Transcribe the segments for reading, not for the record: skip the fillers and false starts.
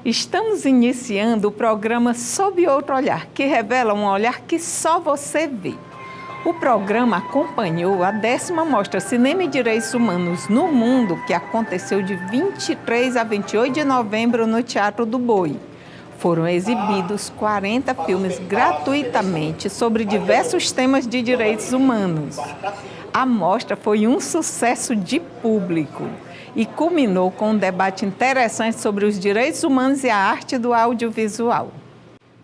Estamos iniciando o programa Sob Outro Olhar, que revela um olhar que só você vê. O programa acompanhou a 10ª Mostra Cinema e Direitos Humanos no Mundo, que aconteceu de 23 a 28 de novembro no Teatro do Boi. Foram exibidos 40 filmes gratuitamente sobre diversos temas de direitos humanos. A mostra foi um sucesso de público e culminou com um debate interessante sobre os direitos humanos e a arte do audiovisual.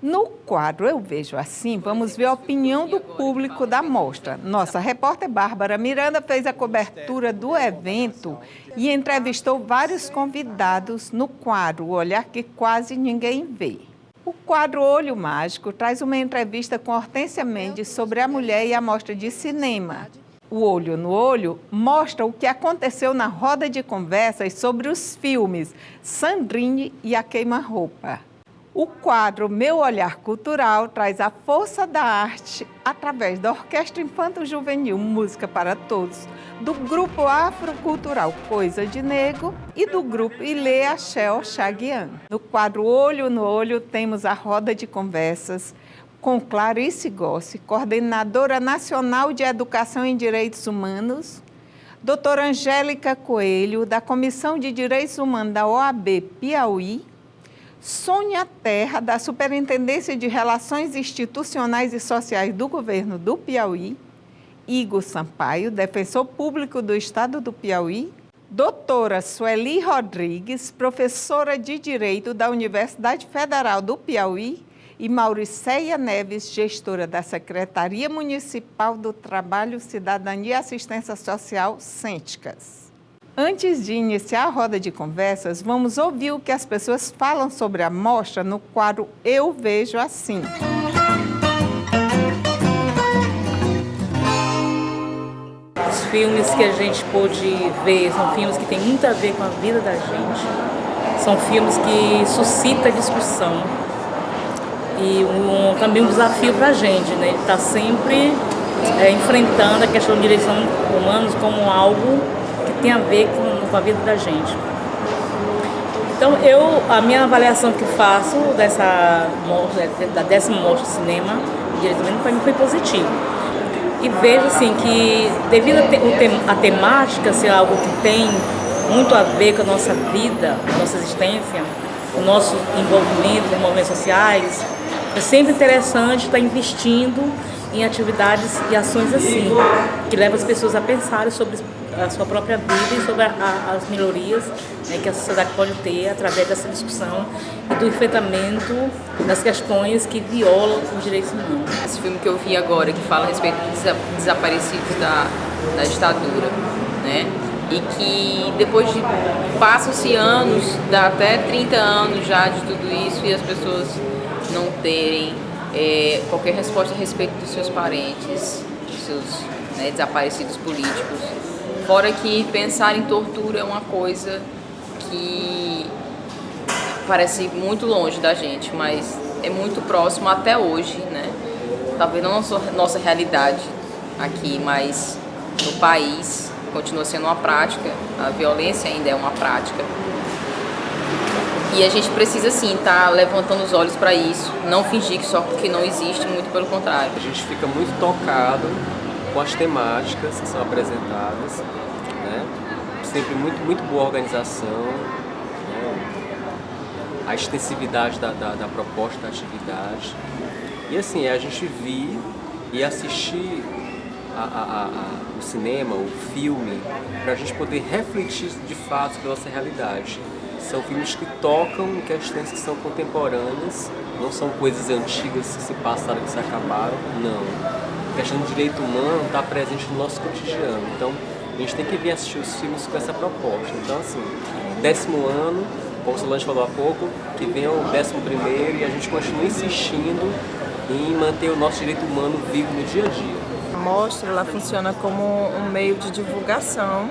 No quadro Eu Vejo Assim, vamos ver a opinião do público da mostra. Nossa repórter Bárbara Miranda fez a cobertura do evento e entrevistou vários convidados no quadro O Olhar que Quase Ninguém Vê. O quadro Olho Mágico traz uma entrevista com Hortência Mendes sobre a mulher e a mostra de cinema. O Olho no Olho mostra o que aconteceu na roda de conversas sobre os filmes Sandrine e A Queima-Roupa. O quadro Meu Olhar Cultural traz a força da arte através da Orquestra Infanto-Juvenil Música para Todos, do Grupo Afrocultural Coisa de Negro e do Grupo Ilê Axé Oxaguian. No quadro Olho no Olho temos a roda de conversas com Clarice Gossi, coordenadora nacional de Educação em Direitos Humanos, doutora Angélica Coelho, da Comissão de Direitos Humanos da OAB Piauí, Sônia Terra, da Superintendência de Relações Institucionais e Sociais do Governo do Piauí, Igor Sampaio, defensor público do Estado do Piauí, doutora Sueli Rodrigues, professora de Direito da Universidade Federal do Piauí, e Mauricéia Neves, gestora da Secretaria Municipal do Trabalho, Cidadania e Assistência Social, SENTICAS. Antes de iniciar a roda de conversas, vamos ouvir o que as pessoas falam sobre a mostra no quadro Eu Vejo Assim. Os filmes que a gente pôde ver são filmes que têm muito a ver com a vida da gente. São filmes que suscitam discussão. E também um desafio para a gente, né? Estar sempre enfrentando a questão de direitos humanos como algo que tem a ver com a vida da gente. Então, a minha avaliação que faço dessa mostra, da 10ª Mostra de Cinema e Direitos Humanos, para mim foi positiva. E vejo assim que, devido a temática ser algo que tem muito a ver com a nossa vida, a nossa existência, o nosso envolvimento em movimentos sociais, é sempre interessante estar investindo em atividades e ações assim, que levam as pessoas a pensarem sobre a sua própria vida e sobre as melhorias, né, que a sociedade pode ter através dessa discussão e do enfrentamento das questões que violam os direitos humanos. Esse filme que eu vi agora, que fala a respeito dos desaparecidos da ditadura, né? E que depois de passam-se anos, dá até 30 anos já de tudo isso, e as pessoas não terem qualquer resposta a respeito dos seus parentes, dos seus desaparecidos políticos. Fora que pensar em tortura é uma coisa que parece muito longe da gente, mas é muito próximo até hoje, né? Talvez não nossa realidade aqui, mas no país continua sendo uma prática, a violência ainda é uma prática. E a gente precisa, sim, estar levantando os olhos para isso, não fingir que só porque não existe, muito pelo contrário. A gente fica muito tocado com as temáticas que são apresentadas, né? Sempre muito boa organização, né? A extensividade da proposta da atividade. E assim, a gente vir e assistir o cinema, o filme, para a gente poder refletir de fato sobre a nossa realidade. São filmes que tocam em questões que são contemporâneas, não são coisas antigas que se passaram, que se acabaram, não. A questão do direito humano está presente no nosso cotidiano, então a gente tem que vir assistir os filmes com essa proposta. Então assim, 10º ano, como o Solange falou há pouco, que venha o 11º e a gente continua insistindo em manter o nosso direito humano vivo no dia a dia. A mostra ela funciona como um meio de divulgação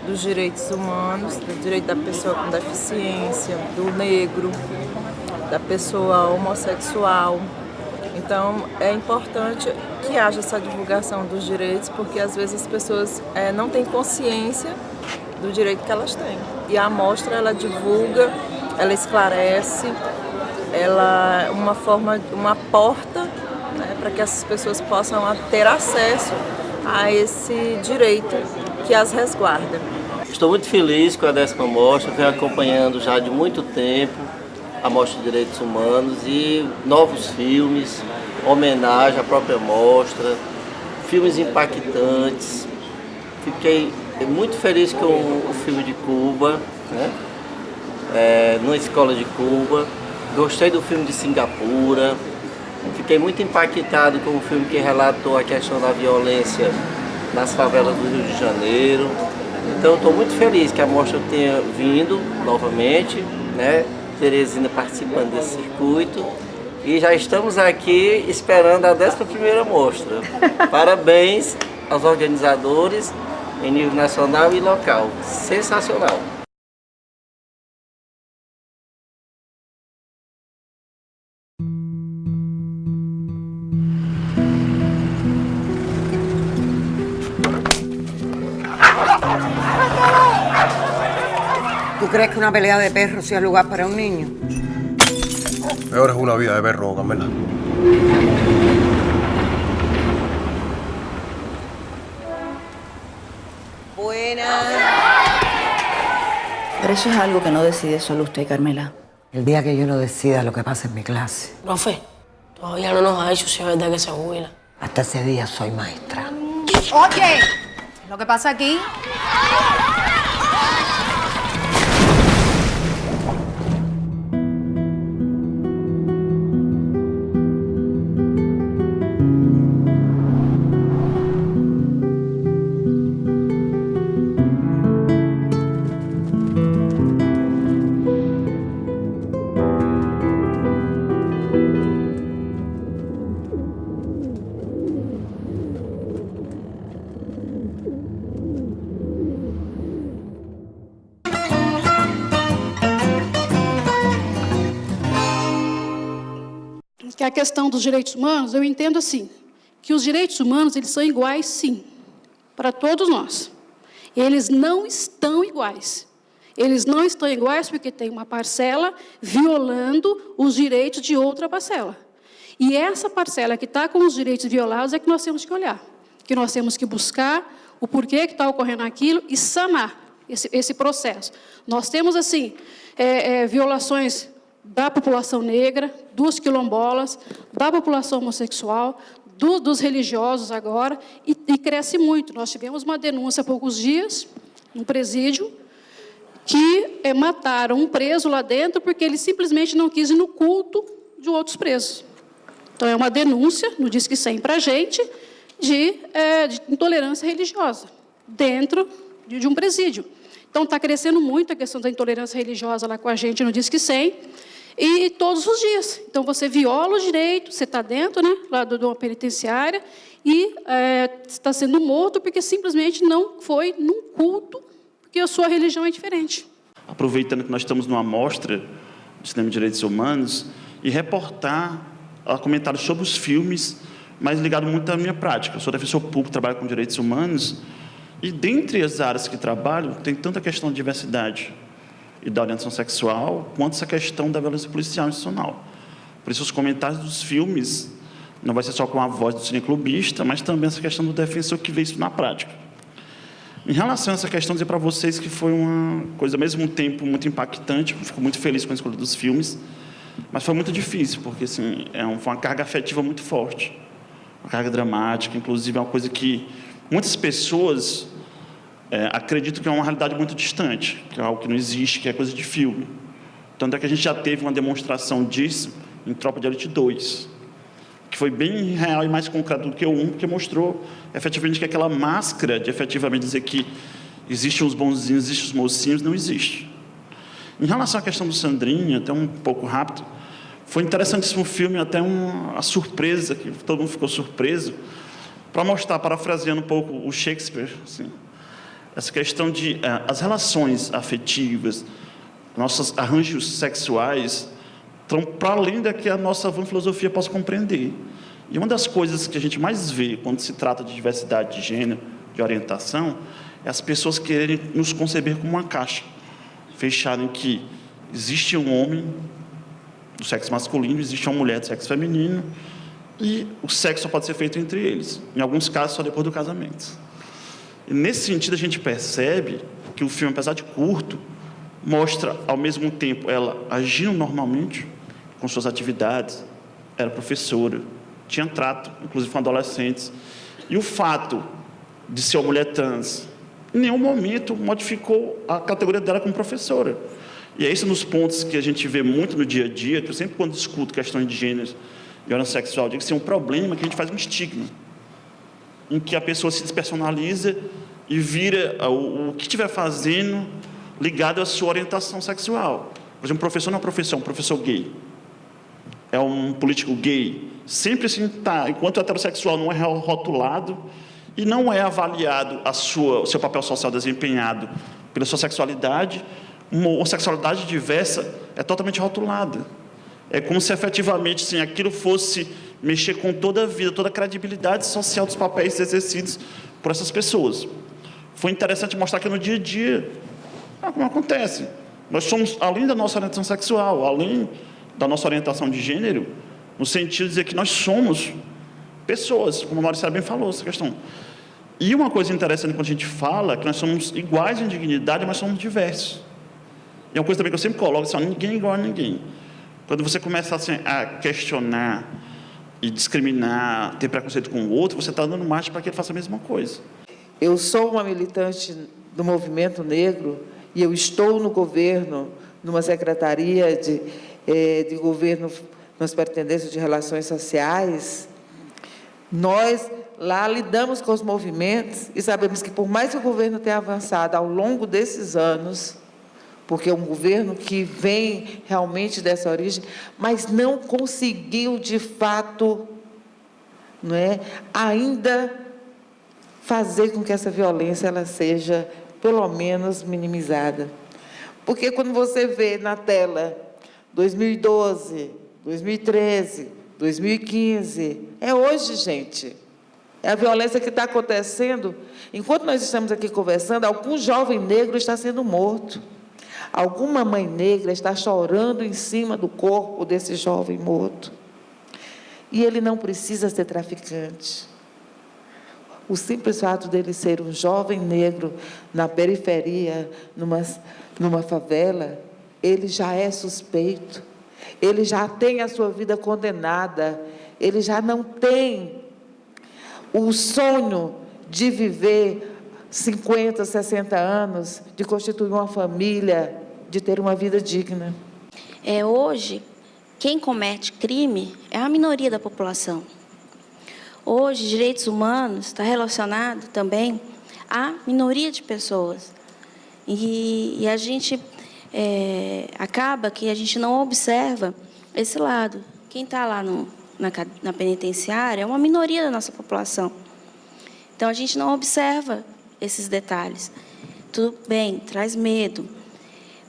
dos direitos humanos, do direito da pessoa com deficiência, do negro, da pessoa homossexual. Então, é importante que haja essa divulgação dos direitos, porque às vezes as pessoas não têm consciência do direito que elas têm. E a mostra, ela divulga ela esclarece, ela é uma forma, uma porta, né, para que essas pessoas possam ter acesso a esse direito que as resguarda. Estou muito feliz com a 10ª Mostra, venho acompanhando já de muito tempo a Mostra de Direitos Humanos e novos filmes, homenagem à própria mostra, filmes impactantes. Fiquei muito feliz com o filme de Cuba, né? Numa escola de Cuba. Gostei do filme de Singapura. Fiquei muito impactado com o filme que relatou a questão da violência nas favelas do Rio de Janeiro. Então estou muito feliz que a mostra tenha vindo novamente, né? Teresina participando desse circuito. E já estamos aqui esperando a 11ª mostra. Parabéns aos organizadores em nível nacional e local. Sensacional! ¿Tú crees que una pelea de perros sea lugar para un niño? Peor es una vida de perro, Carmela. Buenas. Pero eso es algo que no decide solo usted, Carmela. El día que yo no decida lo que pasa en mi clase, Profe, todavía no nos ha dicho si es verdad que se jubila. hasta ese día soy maestra. Oye, lo que pasa aquí... Que a questão dos direitos humanos, eu entendo assim, que os direitos humanos, eles são iguais, sim, para todos nós. Eles não estão iguais. Eles não estão iguais porque tem uma parcela violando os direitos de outra parcela. E essa parcela que está com os direitos violados é que nós temos que olhar, que nós temos que buscar o porquê que está ocorrendo aquilo e sanar esse processo. Nós temos, assim, violações da população negra, dos quilombolas, da população homossexual, dos religiosos agora, e cresce muito. Nós tivemos uma denúncia há poucos dias, num presídio, que mataram um preso lá dentro porque ele simplesmente não quis ir no culto de outros presos. Então, é uma denúncia, no Disque 100 para a gente, de intolerância religiosa, dentro de um presídio. Então, está crescendo muito a questão da intolerância religiosa lá com a gente no Disque 100, e todos os dias. Então, você viola o direito, você está dentro, né, lá de uma penitenciária, e está sendo morto porque simplesmente não foi num culto, porque a sua religião é diferente. Aproveitando que nós estamos numa mostra de cinema de direitos humanos, e reportar comentários sobre os filmes, mas ligado muito à minha prática. Eu sou defensor público, trabalho com direitos humanos, e dentre as áreas que trabalho, tem tanta questão de diversidade e da orientação sexual, quanto essa questão da violência policial institucional. Por isso, os comentários dos filmes não vai ser só com a voz do cineclubista, mas também essa questão do defensor que vê isso na prática. Em relação a essa questão, dizer para vocês que foi uma coisa, ao mesmo tempo, muito impactante, fico muito feliz com a escolha dos filmes, mas foi muito difícil, porque assim, foi uma carga afetiva muito forte, uma carga dramática, inclusive é uma coisa que muitas pessoas acredito que é uma realidade muito distante, que é algo que não existe, que é coisa de filme. Tanto é que a gente já teve uma demonstração disso em Tropa de Elite 2, que foi bem real e mais concreto do que o 1, porque mostrou efetivamente que aquela máscara de efetivamente dizer que existem os bonzinhos, existem os mocinhos, não existe. Em relação à questão do Sandrinha, até um pouco rápido, foi interessantíssimo o filme, até a surpresa, que todo mundo ficou surpreso, para mostrar, parafraseando um pouco o Shakespeare, assim, essa questão de as relações afetivas, nossos arranjos sexuais, estão para além da que a nossa filosofia possa compreender. E uma das coisas que a gente mais vê quando se trata de diversidade de gênero, de orientação, é as pessoas quererem nos conceber como uma caixa fechada em que existe um homem do sexo masculino, existe uma mulher do sexo feminino, e o sexo só pode ser feito entre eles. Em alguns casos, só depois do casamento. E nesse sentido, a gente percebe que o filme, apesar de curto, mostra, ao mesmo tempo, ela agindo normalmente com suas atividades, era professora, tinha trato, inclusive com adolescentes. E o fato de ser uma mulher trans, em nenhum momento modificou a categoria dela como professora. E é isso nos pontos que a gente vê muito no dia a dia, que eu sempre, quando discuto questões de gênero e orientação sexual, digo que é um problema que a gente faz um estigma, em que a pessoa se despersonaliza e vira o que estiver fazendo ligado à sua orientação sexual. Por exemplo, um professor não é um professor, é um professor gay. É um político gay. Sempre assim está. Enquanto o heterossexual não é rotulado e não é avaliado o seu papel social desempenhado pela sua sexualidade, uma sexualidade diversa é totalmente rotulada. É como se efetivamente assim, aquilo fosse mexer com toda a vida, toda a credibilidade social dos papéis exercidos por essas pessoas. Foi interessante mostrar que no dia a dia, como acontece. Nós somos, além da nossa orientação sexual, além da nossa orientação de gênero, no sentido de dizer que nós somos pessoas, como a Mauricélia bem falou, essa questão. E uma coisa interessante quando a gente fala que nós somos iguais em dignidade, mas somos diversos. E é uma coisa também que eu sempre coloco, assim, ninguém é igual a ninguém. Quando você começa assim, a questionar e discriminar, ter preconceito com o outro, você está dando margem para que ele faça a mesma coisa. Eu sou uma militante do movimento negro e eu estou no governo, numa secretaria de governo nas superintendências de relações sociais. Nós lá lidamos com os movimentos e sabemos que, por mais que o governo tenha avançado ao longo desses anos, porque é um governo que vem realmente dessa origem, mas não conseguiu, de fato, não é, ainda fazer com que essa violência ela seja, pelo menos, minimizada. Porque quando você vê na tela 2012, 2013, 2015, é hoje, gente. É a violência que está acontecendo. Enquanto nós estamos aqui conversando, algum jovem negro está sendo morto. Alguma mãe negra está chorando em cima do corpo desse jovem morto. E ele não precisa ser traficante. O simples fato dele ser um jovem negro na periferia, numa favela, ele já é suspeito. Ele já tem a sua vida condenada. Ele já não tem o sonho de viver 50, 60 anos, de constituir uma família, de ter uma vida digna. Hoje, quem comete crime é a minoria da população. Hoje, direitos humanos está relacionado também à minoria de pessoas. E a gente acaba que a gente não observa esse lado. Quem está lá na penitenciária é uma minoria da nossa população. Então, a gente não observa esses detalhes. Tudo bem, traz medo.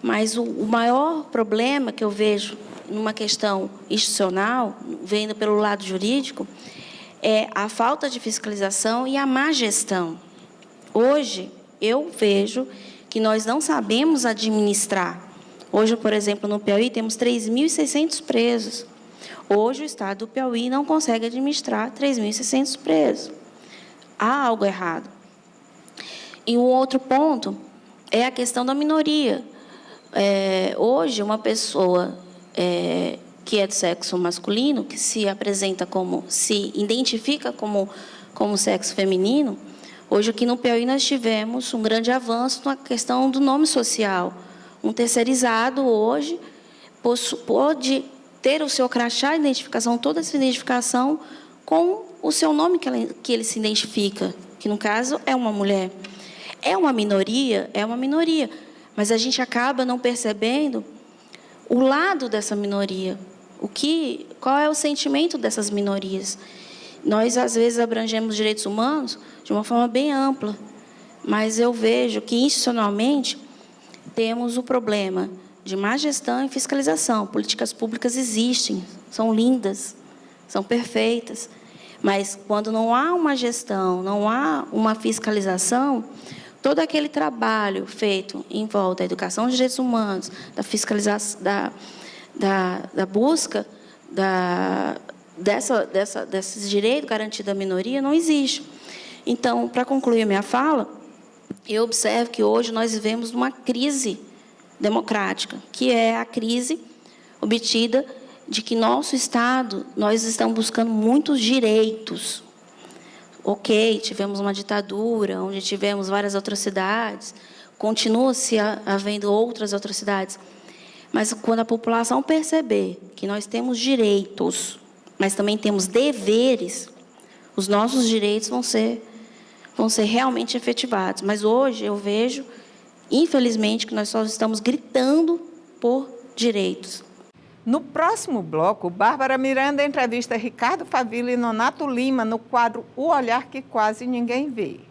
Mas o maior problema que eu vejo numa questão institucional, vendo pelo lado jurídico, é a falta de fiscalização e a má gestão. Hoje, eu vejo que nós não sabemos administrar. Hoje, por exemplo, no Piauí, temos 3.600 presos. Hoje, o Estado do Piauí não consegue administrar 3.600 presos. Há algo errado. E um outro ponto é a questão da minoria. Hoje, uma pessoa que é do sexo masculino, que se apresenta se identifica como sexo feminino, hoje aqui no Piauí nós tivemos um grande avanço na questão do nome social. Um terceirizado hoje pode ter o seu crachá de identificação, toda essa identificação com o seu nome que ele se identifica, que no caso é uma mulher. É uma minoria, mas a gente acaba não percebendo o lado dessa minoria. Qual é o sentimento dessas minorias? Nós, às vezes, abrangemos direitos humanos de uma forma bem ampla, mas eu vejo que, institucionalmente, temos o problema de má gestão e fiscalização. Políticas públicas existem, são lindas, são perfeitas, mas quando não há uma gestão, não há uma fiscalização, todo aquele trabalho feito em volta da educação de direitos humanos, da fiscalização, da busca desses direitos garantidos à minoria, não existe. Então, para concluir a minha fala, eu observo que hoje nós vivemos uma crise democrática, que é a crise obtida de que nosso Estado, nós estamos buscando muitos direitos. Ok, tivemos uma ditadura, onde tivemos várias atrocidades, continua-se havendo outras atrocidades, mas quando a população perceber que nós temos direitos, mas também temos deveres, os nossos direitos vão ser realmente efetivados. Mas hoje eu vejo, infelizmente, que nós só estamos gritando por direitos. No próximo bloco, Bárbara Miranda entrevista Ricardo Faville e Nonato Lima no quadro O Olhar que Quase Ninguém Vê.